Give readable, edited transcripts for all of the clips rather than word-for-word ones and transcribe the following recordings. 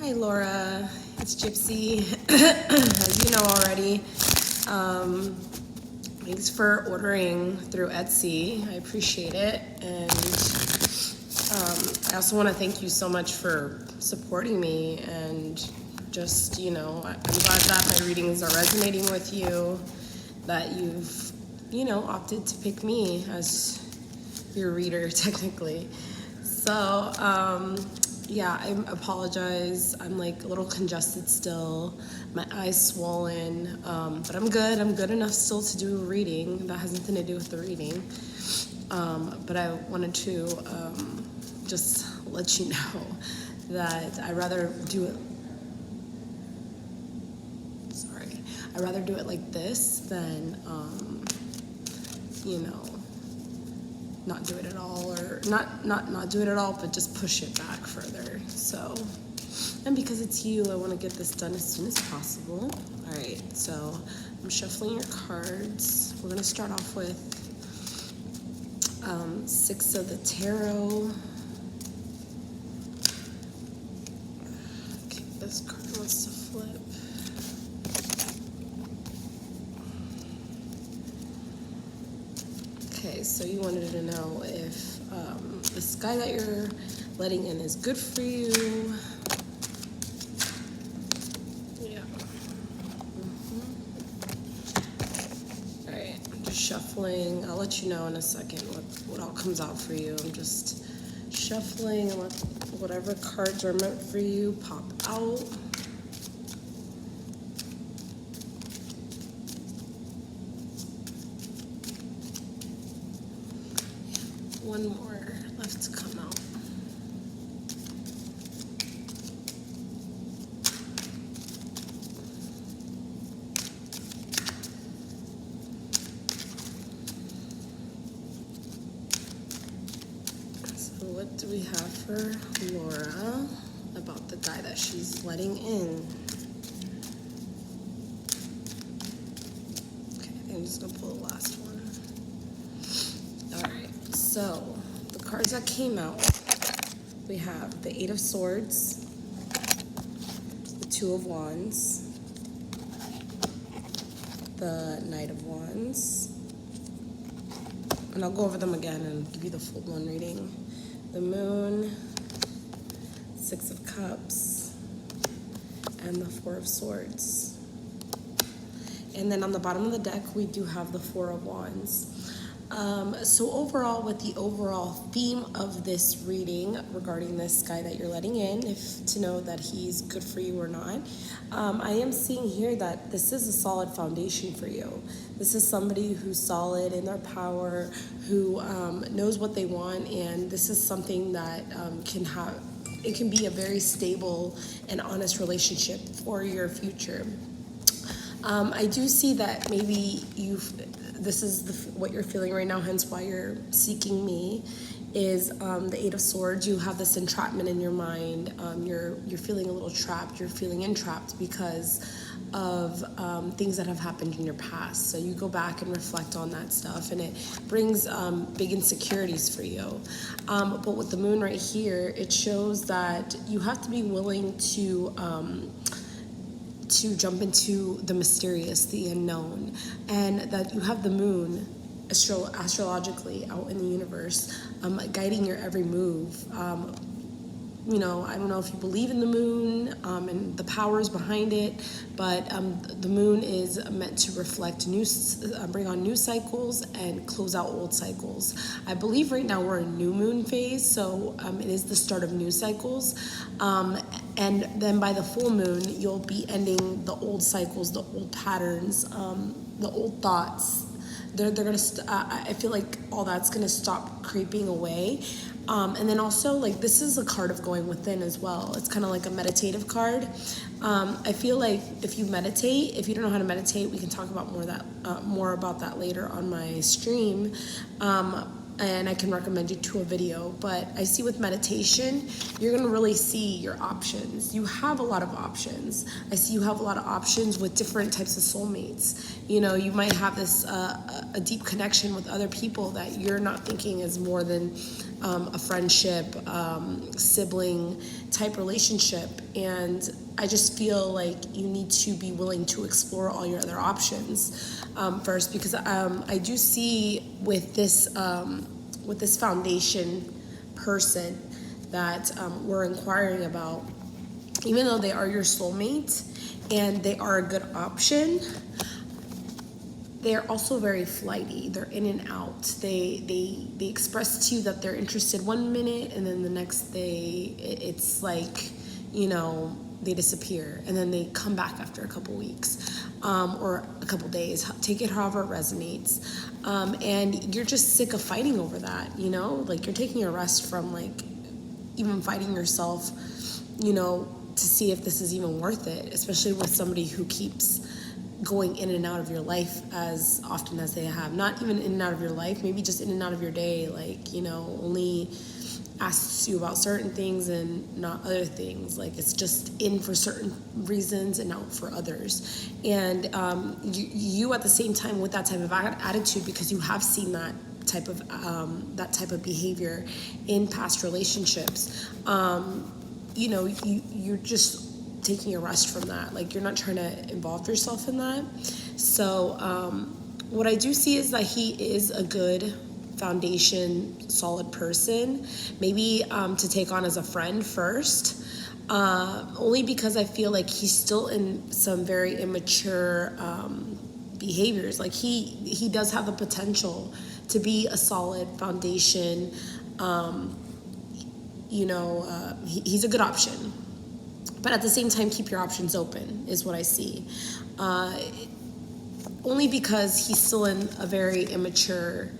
Hi Laura, it's Gypsy. As you know already, thanks for ordering through Etsy. I appreciate it. And I also want to thank you so much for supporting me and just, I'm glad that my readings are resonating with you, that you've, opted to pick me as your reader technically. So, yeah, I apologize. I'm like a little congested still. My eyes swollen, but I'm good. I'm good enough still to do a reading. That has nothing to do with the reading. But I wanted to just let you know that I'd rather do it. Sorry, I'd rather do it like this than, not do it at all, or not do it at all, but just push it back further. So, and because it's you, I want to get this done as soon as possible. All right, so I'm shuffling your cards. We're gonna start off with 6 of the tarot. Okay, this card wants to flip. Okay, so you wanted to know if this guy that you're letting in is good for you. Yeah. All right, I'm just shuffling. I'll let you know in a second what all comes out for you. I'm just shuffling and let whatever cards are meant for you pop out. One more left to come out. So what do we have for Laura about the guy that she's letting in? Okay, I'm just gonna pull the last one. So, the cards that came out, we have the 8 of Swords, the 2 of Wands, the Knight of Wands, and I'll go over them again and give you the full blown reading. The Moon, 6 of Cups, and the 4 of Swords. And then on the bottom of the deck, we do have the 4 of Wands. So overall, with the overall theme of this reading regarding this guy that you're letting in, if to know that he's good for you or not, I am seeing here that this is a solid foundation for you. This is somebody who's solid in their power, who knows what they want, and this is something that it can be a very stable and honest relationship for your future. I do see that maybe this is what you're feeling right now, hence why you're seeking me, is the 8 of Swords. You have this entrapment in your mind. You're feeling a little trapped. You're feeling entrapped because of things that have happened in your past. So you go back and reflect on that stuff, and it brings big insecurities for you. But with the Moon right here, it shows that you have to be willing to jump into the mysterious, the unknown, and that you have the Moon astrologically out in the universe, guiding your every move. I don't know if you believe in the moon and the powers behind it, but the moon is meant to reflect bring on new cycles and close out old cycles. I believe right now we're in new moon phase, so it is the start of new cycles. And then by the full moon, you'll be ending the old cycles, the old patterns, the old thoughts. They're gonna. I feel like all that's gonna stop creeping away. And then also, like, this is a card of going within as well. It's kind of like a meditative card. I feel like if you meditate, if you don't know how to meditate, we can talk about more about that later on my stream. And I can recommend you to a video. But I see with meditation, you're going to really see your options. You have a lot of options. I see you have a lot of options with different types of soulmates. You might have this a deep connection with other people that you're not thinking is more than a friendship, sibling type relationship, and I just feel like you need to be willing to explore all your other options first, because I do see with this foundation person that we're inquiring about, even though they are your soulmate and they are a good option, they're also very flighty. They're in and out. They express to you that they're interested one minute, and then the next day it's like, they disappear, and then they come back after a couple weeks or a couple days. Take it however it resonates. And you're just sick of fighting over that, like you're taking a rest from like even fighting yourself, to see if this is even worth it, especially with somebody who keeps going in and out of your life as often as they have. Not even in and out of your life, maybe just in and out of your day, like, only asks you about certain things and not other things. Like, it's just in for certain reasons and out for others. And you at the same time, with that type of attitude, because you have seen that type of behavior in past relationships, you're just taking a rest from that. Like, you're not trying to involve yourself in that. So what I do see is that he is a good foundation, solid person, maybe to take on as a friend first, only because I feel like he's still in some very immature behaviors. Like, he does have the potential to be a solid foundation. He's a good option. But at the same time, keep your options open is what I see. Only because he's still in a very immature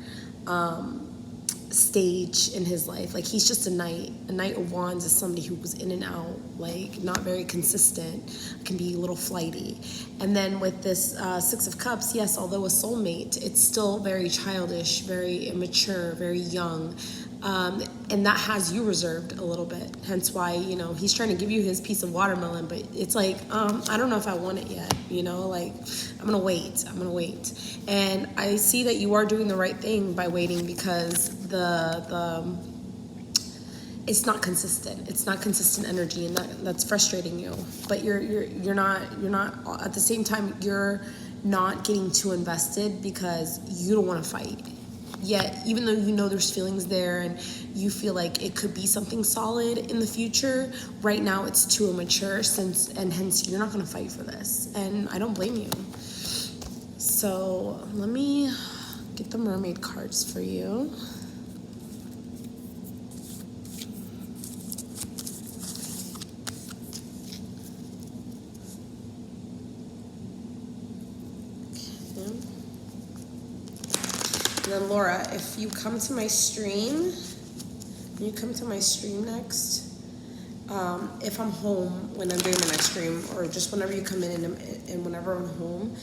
stage in his life. Like, he's just a knight. A knight of wands is somebody who was in and out, like not very consistent, can be a little flighty. And then with this Six of Cups, yes, although a soulmate, it's still very childish, very immature, very young. And that has you reserved a little bit. Hence why, he's trying to give you his piece of watermelon, but it's like, I don't know if I want it yet, like, I'm going to wait. And I see that you are doing the right thing by waiting, because it's not consistent. It's not consistent energy, and that's frustrating you. But you're not, at the same time, you're not getting too invested because you don't want to fight. Yet, even though there's feelings there and you feel like it could be something solid in the future, right now it's too immature, and hence you're not going to fight for this. And I don't blame you. So let me get the mermaid cards for you. And then Laura, if you come to my stream, next, if I'm home when I'm doing the next stream, or just whenever you come in and whenever I'm home,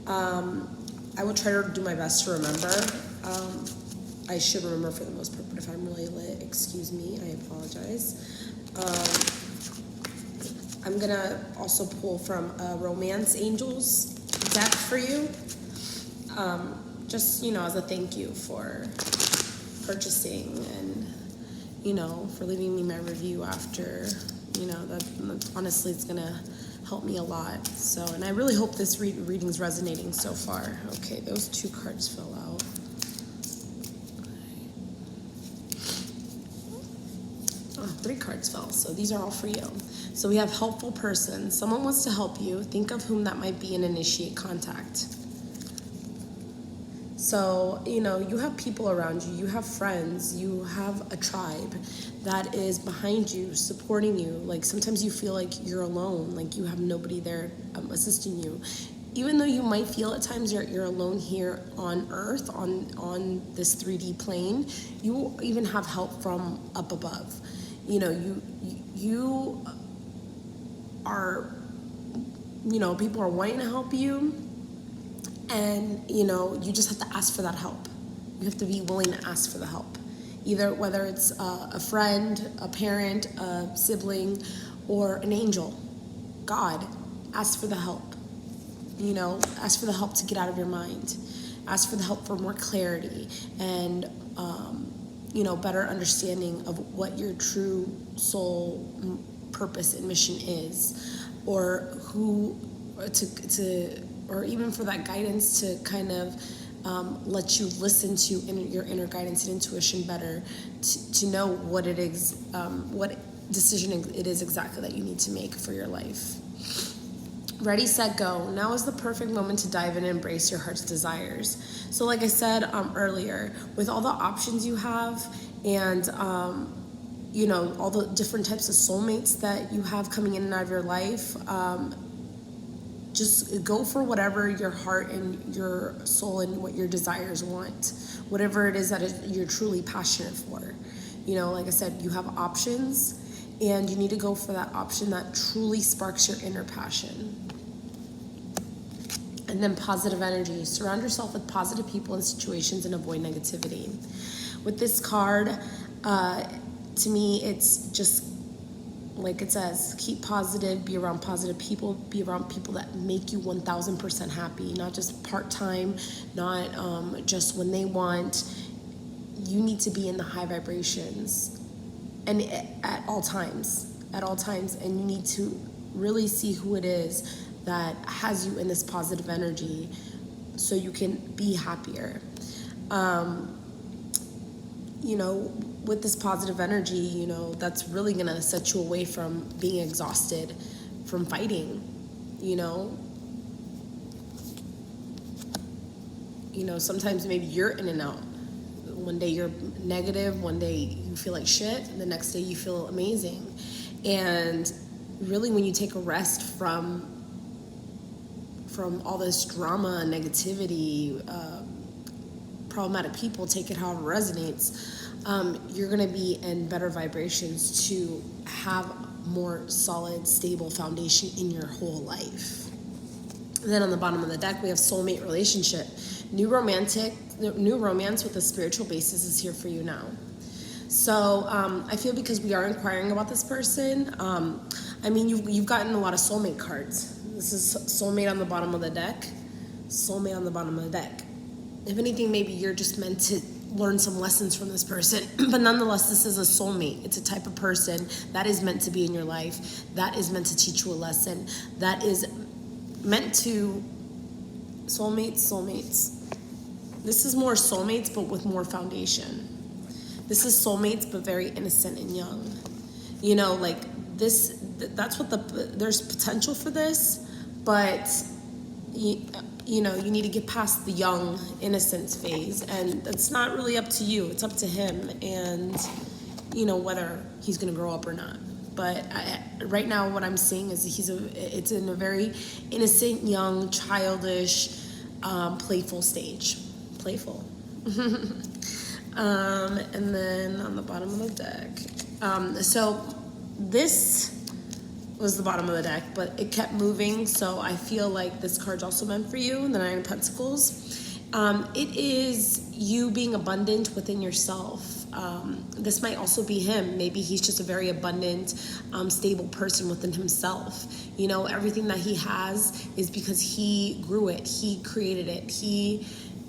I will try to do my best to remember. I should remember for the most part, but if I'm really lit, excuse me, I apologize. I'm gonna also pull from a Romance Angels deck for you. Just, as a thank you for purchasing and, for leaving me my review after, that honestly, it's going to help me a lot. So, and I really hope this reading's resonating so far. Okay, those two cards fell out. Oh, 3 cards fell, so these are all for you. So we have helpful person. Someone wants to help you. Think of whom that might be and initiate contact. So, you have people around you, you have friends, you have a tribe that is behind you, supporting you. Like, sometimes you feel like you're alone, like you have nobody there assisting you. Even though you might feel at times you're alone here on Earth, on this 3D plane, you even have help from up above. You are, people are wanting to help you. And, you just have to ask for that help. You have to be willing to ask for the help. Either whether it's a friend, a parent, a sibling, or an angel. God, ask for the help. Ask for the help to get out of your mind. Ask for the help for more clarity and, better understanding of what your true soul purpose and mission is, or who or even for that guidance to kind of let you listen to your inner guidance and intuition better, to know what it is, what decision it is exactly that you need to make for your life. Ready, set, go. Now is the perfect moment to dive in and embrace your heart's desires. So like I said earlier, with all the options you have and you know, all the different types of soulmates that you have coming in and out of your life, just go for whatever your heart and your soul and what your desires want, whatever it is that you're truly passionate for. You know, like I said, you have options, and you need to go for that option that truly sparks your inner passion. And then positive energy. Surround yourself with positive people and situations and avoid negativity. With this card, to me, it's just like it says, keep positive, be around positive people, be around people that make you 1000% happy, not just part-time, not just when they want. You need to be in the high vibrations, and at all times, and you need to really see who it is that has you in this positive energy so you can be happier. You know, with this positive energy, you know, that's really gonna set you away from being exhausted from fighting, you know. You know, sometimes maybe you're in and out. One day you're negative, one day you feel like shit, and the next day you feel amazing. And really, when you take a rest from all this drama, negativity, problematic people, take it however resonates, you're going to be in better vibrations to have more solid, stable foundation in your whole life. And then on the bottom of the deck, we have soulmate relationship. New romance with a spiritual basis is here for you now. So I feel because we are inquiring about this person, I mean, you've gotten a lot of soulmate cards. This is soulmate on the bottom of the deck. Soulmate on the bottom of the deck. If anything, maybe you're just meant to learn some lessons from this person. But nonetheless, this is a soulmate. It's a type of person that is meant to be in your life, that is meant to teach you a lesson, that is meant to... Soulmates. This is more soulmates, but with more foundation. This is soulmates, but very innocent and young. You know, like this, that's what there's potential for this, but you know, you need to get past the young innocence phase, and it's not really up to you. It's up to him, and you know, whether he's going to grow up or not. But right now, what I'm seeing is it's in a very innocent, young, childish, playful stage. Playful. And then on the bottom of the deck, so this was the bottom of the deck, but it kept moving, so I feel like this card's also meant for you. The Nine of Pentacles. It is you being abundant within yourself. This might also be him. Maybe he's just a very abundant, stable person within himself. You know, everything that he has is because he grew it, he created it,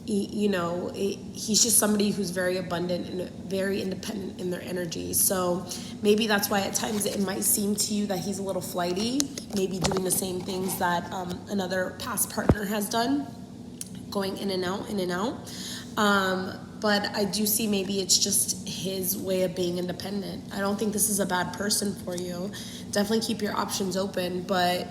you know, he's just somebody who's very abundant and very independent in their energy. So maybe that's why at times it might seem to you that he's a little flighty, maybe doing the same things that another past partner has done, going in and out. But I do see maybe it's just his way of being independent. I don't think this is a bad person for you. Definitely keep your options open, but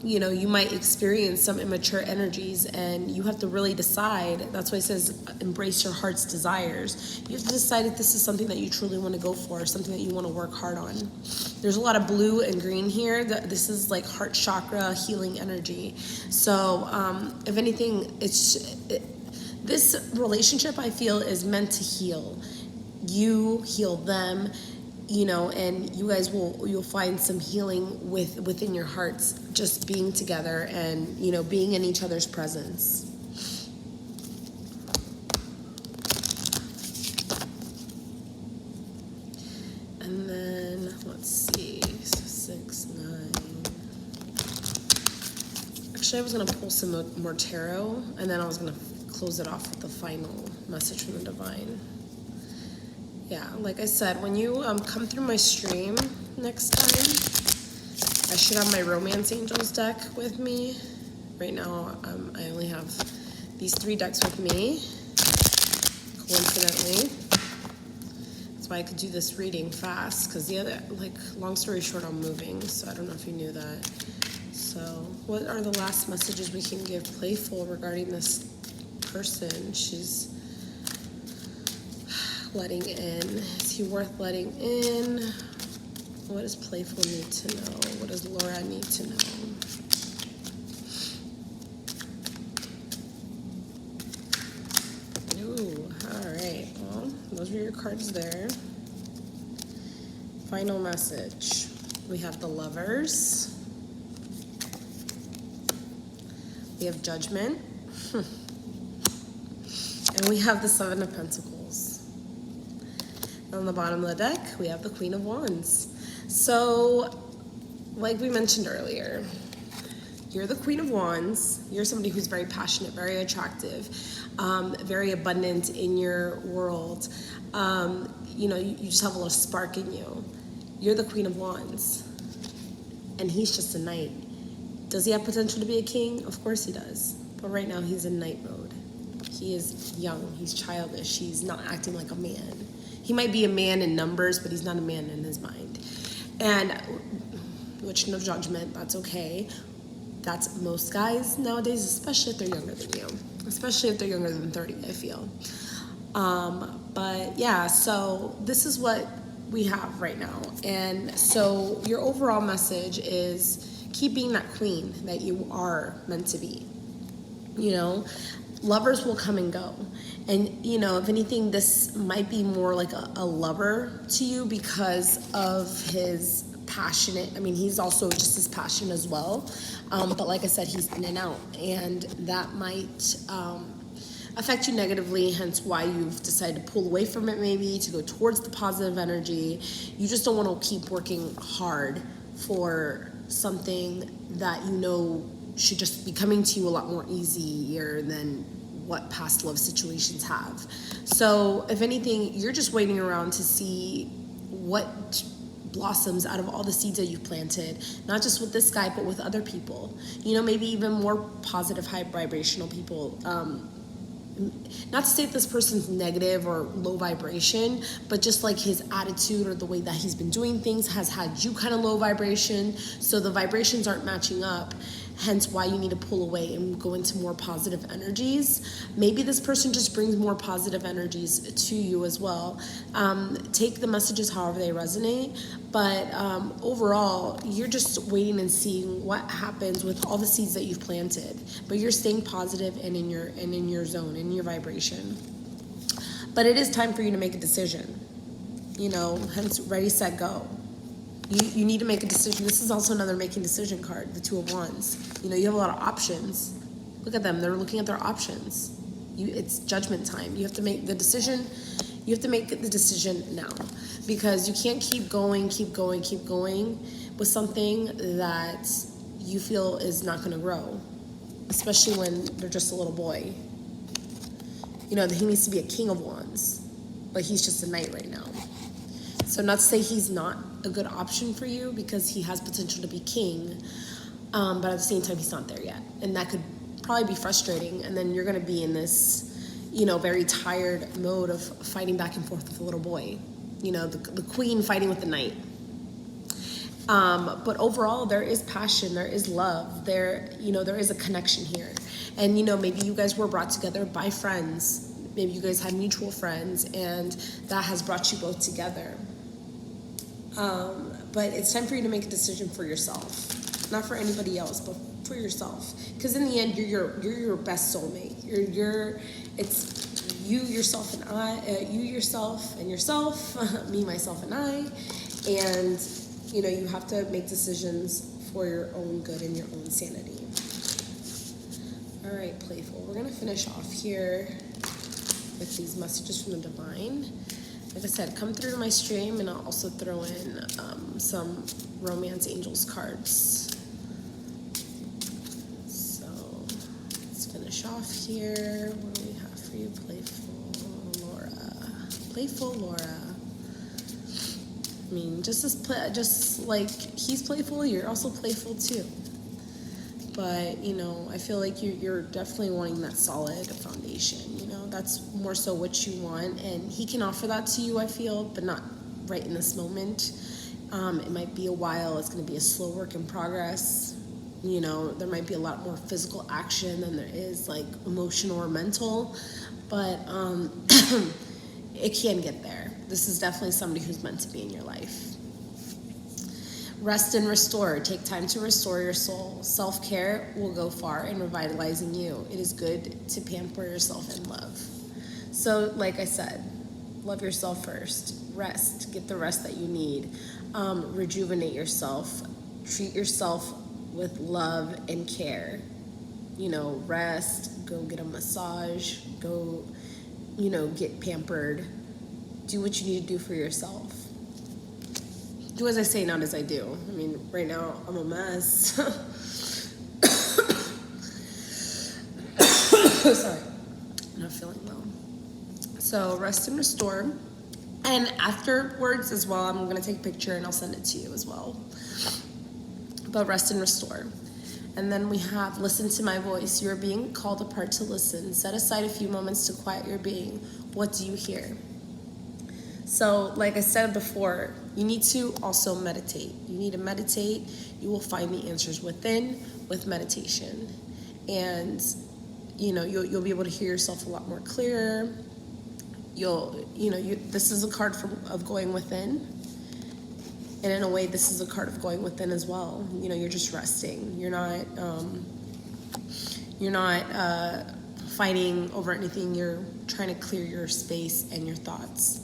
you know, you might experience some immature energies, and you have to really decide. That's why it says embrace your heart's desires. You have to decide if this is something that you truly want to go for, something that you want to work hard on. There's a lot of blue and green here. This is like heart chakra healing energy. So if anything, this relationship, I feel, is meant to heal. You heal them, you know, and you guys you'll find some healing within your hearts, just being together and, you know, being in each other's presence. And then let's see, 6, 9. Actually, I was gonna pull some more tarot, and then I was gonna close it off with the final message from the divine. Yeah, like I said, when you come through my stream, next time. I should have my Romance Angels deck with me. Right now, I only have these 3 decks with me, coincidentally. That's why I could do this reading fast, because the other, like, long story short, I'm moving, so I don't know if you knew that. So, what are the last messages we can give Playful regarding this person she's letting in? Is he worth letting in? What does Playful need to know? What does Laura need to know? Ooh, all right. Well, those are your cards there. Final message. We have the Lovers. We have Judgment. And we have the 7 of Pentacles. On the bottom of the deck, we have the Queen of Wands. So, like we mentioned earlier, you're the Queen of Wands. You're somebody who's very passionate, very attractive, very abundant in your world. You know, you just have a little spark in you. You're the Queen of Wands. And he's just a knight. Does he have potential to be a king? Of course he does. But right now he's in knight mode. He is young. He's childish. He's not acting like a man. He might be a man in numbers, but he's not a man in his mind. And, which, no judgment, that's okay. That's most guys nowadays, especially if they're younger than you. Especially if they're younger than 30, I feel. But yeah, so this is what we have right now. And so your overall message is keep being that queen that you are meant to be. You know, lovers will come and go. And, you know, if anything, this might be more like a lover to you because of his passionate. I mean, he's also just as passionate as well. But like I said, he's in and out. And that might affect you negatively, hence why you've decided to pull away from it maybe, to go towards the positive energy. You just don't want to keep working hard for something that you know should just be coming to you a lot more easier than what past love situations have. So if anything, you're just waiting around to see what blossoms out of all the seeds that you've planted, not just with this guy, but with other people. You know, maybe even more positive, high vibrational people. Not to say that this person's negative or low vibration, but just like his attitude or the way that he's been doing things has had you kind of low vibration. So the vibrations aren't matching up. Hence why you need to pull away and go into more positive energies. Maybe this person just brings more positive energies to you as well. Take the messages however they resonate, but overall, you're just waiting and seeing what happens with all the seeds that you've planted. But you're staying positive and in your zone, in your vibration. But it is time for you to make a decision. You know, hence ready, set, go. You need to make a decision. This is also another making decision card, the 2 of Wands. You know, you have a lot of options. Look at them. They're looking at their options. It's judgment time. You have to make the decision. You have to make the decision now, because you can't keep going with something that you feel is not going to grow, especially when they're just a little boy. You know, he needs to be a king of wands, but he's just a knight right now. So not to say he's not a good option for you, because he has potential to be king, but at the same time, he's not there yet. And that could probably be frustrating. And then you're going to be in this, you know, very tired mode of fighting back and forth with a little boy. You know, the queen fighting with the knight. But overall, there is passion, there is love, there is a connection here. And, you know, maybe you guys were brought together by friends. Maybe you guys had mutual friends, and that has brought you both together. But it's time for you to make a decision for yourself, not for anybody else, but for yourself. Because in the end, you're your best soulmate. It's you, yourself, and I. You, yourself, and yourself. Me, myself, and I. And you know, you have to make decisions for your own good and your own sanity. All right, Playful. We're gonna finish off here with these messages from the divine. Like I said, come through to my stream, and I'll also throw in some Romance Angels cards. So let's finish off here. What do we have for you, Playful Laura? Playful Laura. I mean, just like he's playful, you're also playful too. But, you know, I feel like you're definitely wanting that solid foundation, you know, that's more so what you want. And he can offer that to you, I feel, but not right in this moment. It might be a while. It's going to be a slow work in progress. You know, there might be a lot more physical action than there is like emotional or mental, but it can get there. This is definitely somebody who's meant to be in your life. Rest and restore. Take time to restore your soul. Self-care will go far in revitalizing you. It is good to pamper yourself in love. So, like I said, love yourself first. Rest. Get the rest that you need. Rejuvenate yourself. Treat yourself with love and care. You know, rest. Go get a massage. Go, you know, get pampered. Do what you need to do for yourself. Do as I say, not as I do. I mean, right now, I'm a mess. Sorry. I'm not feeling well. So, rest and restore. And afterwards as well, I'm going to take a picture and I'll send it to you as well. But rest and restore. And then we have listen to my voice. You're being called apart to listen. Set aside a few moments to quiet your being. What do you hear? So, like I said before, you need to also meditate. You need to meditate. You will find the answers within with meditation. And, you know, you'll be able to hear yourself a lot more clearer. This is a card of going within. And in a way, this is a card of going within as well. You know, you're just resting. You're not fighting over anything. You're trying to clear your space and your thoughts.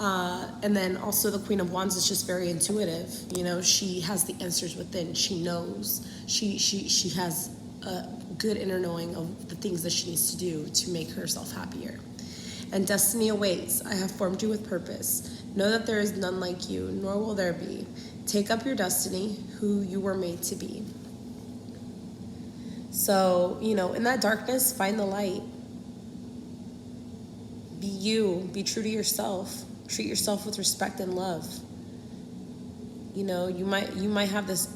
And then also the Queen of Wands is just very intuitive. You know, she has the answers within. She knows. She has a good inner knowing of the things that she needs to do to make herself happier. And destiny awaits. I have formed you with purpose. Know that there is none like you, nor will there be. Take up your destiny, who you were made to be. So, you know, in that darkness, find the light. Be you. Be true to yourself. Treat yourself with respect and love. You know, you might have this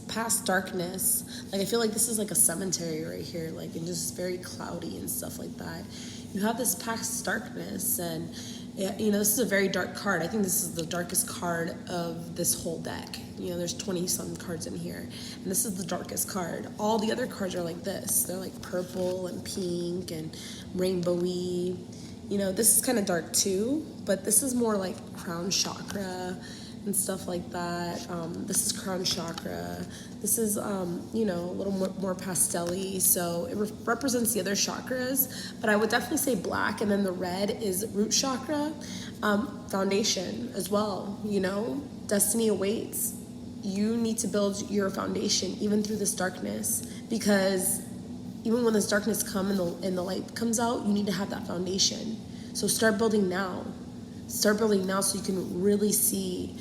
past darkness. Like, I feel like this is like a cemetery right here, like, and just very cloudy and stuff like that. You have this past darkness, and you know, this is a very dark card. I think this is the darkest card of this whole deck. You know, there's 20-some cards in here, and this is the darkest card. All the other cards are like this. They're like purple and pink and rainbowy. You know, this is kind of dark too, but this is more like crown chakra and stuff like that. This is crown chakra. This is, you know, a little more pastel-y, so it represents the other chakras, but I would definitely say black, and then the red is root chakra, foundation as well. You know, destiny awaits. You need to build your foundation even through this darkness, because even when this darkness comes and the light comes out, you need to have that foundation. So start building now. Start building now so you can really see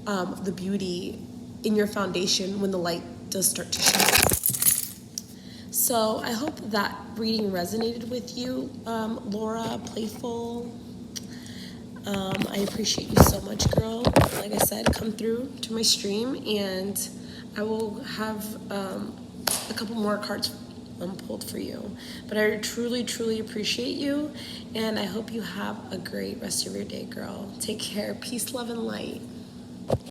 the beauty in your foundation when the light does start to shine. So I hope that reading resonated with you, Laura, playful. I appreciate you so much, girl. Like I said, come through to my stream, and I will have a couple more cards pulled for you. But I truly, truly appreciate you, and I hope you have a great rest of your day, girl. Take care. Peace, love, and light.